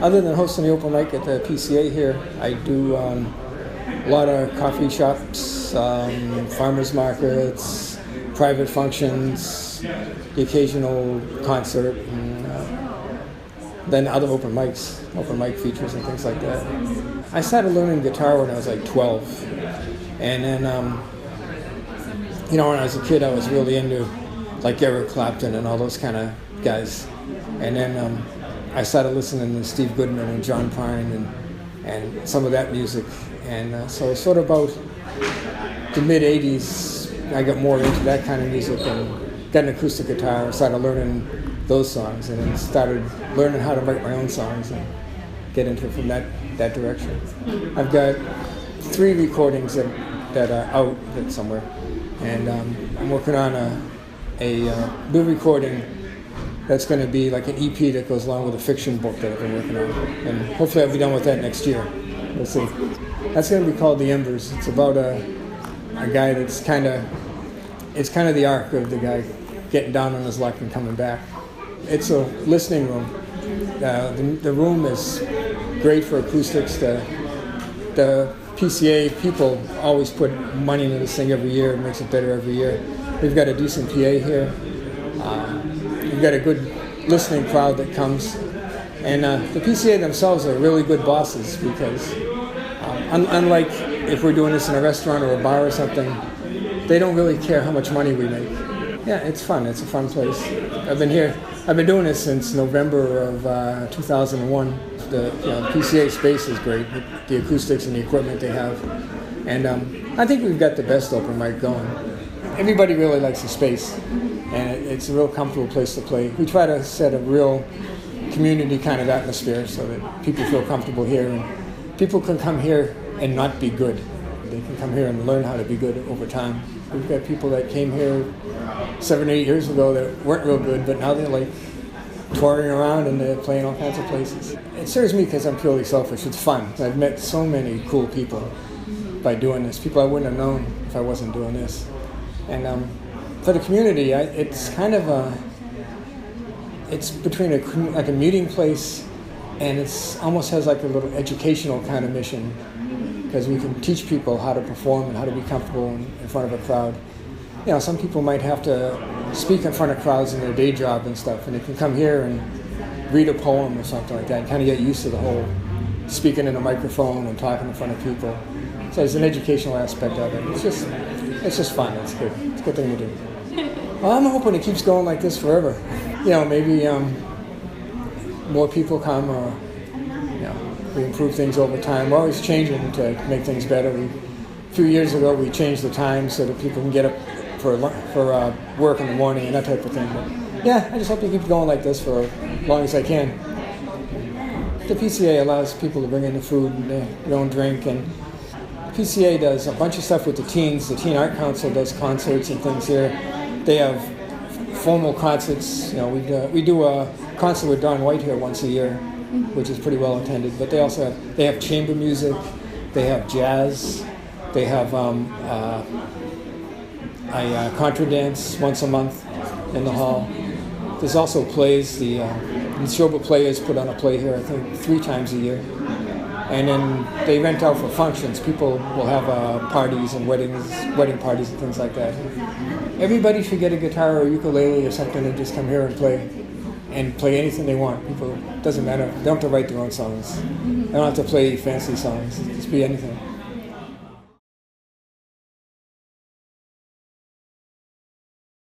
Other than hosting the open mic at the PCA here, I do a lot of coffee shops, farmers markets, private functions, the occasional concert, and then other open mic features and things like that. I started learning guitar when I was like 12, and then when I was a kid, I was really into like Eric Clapton and all those kind of guys, and then I started listening to Steve Goodman and John Prine and some of that music, and so sort of about the mid-'80s, I got more into that kind of music and got an acoustic guitar and started learning those songs, and then started learning how to write my own songs and get into it from that direction. I've got 3 recordings that are out somewhere, and I'm working on a new recording that's going to be like an EP that goes along with a fiction book that I've been working on, and hopefully I'll be done with that next year. We'll see. That's going to be called The Embers. It's about a guy that's kind of the arc of the guy getting down on his luck and coming back. It's a listening room. The room is great for acoustics. The PCA people always put money into this thing every year. It makes it better every year. We've got a decent PA here. We've got a good listening crowd that comes. And the PCA themselves are really good bosses because unlike if we're doing this in a restaurant or a bar or something, they don't really care how much money we make. Yeah, it's fun. It's a fun place. I've been doing this since November of 2001. The PCA space is great, the acoustics and the equipment they have. And I think we've got the best open mic going. Everybody really likes the space, and it's a real comfortable place to play. We try to set a real community kind of atmosphere so that people feel comfortable here, and people can come here and not be good. They can come here and learn how to be good over time. We've got people that came here 7 or 8 years ago that weren't real good, but now they're like touring around and they're playing all kinds of places. It serves me because I'm purely selfish. It's fun. I've met so many cool people by doing this, people I wouldn't have known if I wasn't doing this. And for the community, it's kind of it's between a meeting place, and it's almost has like a little educational kind of mission, because we can teach people how to perform and how to be comfortable in front of a crowd. Some people might have to speak in front of crowds in their day job and stuff, and they can come here and read a poem or something like that and kind of get used to the whole speaking in a microphone and talking in front of people. So there's an educational aspect of it. It's just fun. It's good. It's a good thing to do. Well, I'm hoping it keeps going like this forever. Maybe more people come, or we improve things over time. We're always changing to make things better. A few years ago, we changed the time so that people can get up for work in the morning and that type of thing. But I just hope it keeps going like this for as long as I can. The PCA allows people to bring in the food and their own drink, and the PCA does a bunch of stuff with the teens. The Teen Art Council does concerts and things here. They have formal concerts. We do a concert with Don White here once a year, which is pretty well attended. But they have chamber music, they have jazz, they have a contra dance once a month in the hall. There's also plays. The Neshoba Players put on a play here, I think, 3 times a year. And then they rent out for functions. People will have parties and wedding parties and things like that. Everybody should get a guitar or a ukulele or something and just come here and play anything they want. People, doesn't matter. They don't have to write their own songs. They don't have to play fancy songs. Just be anything.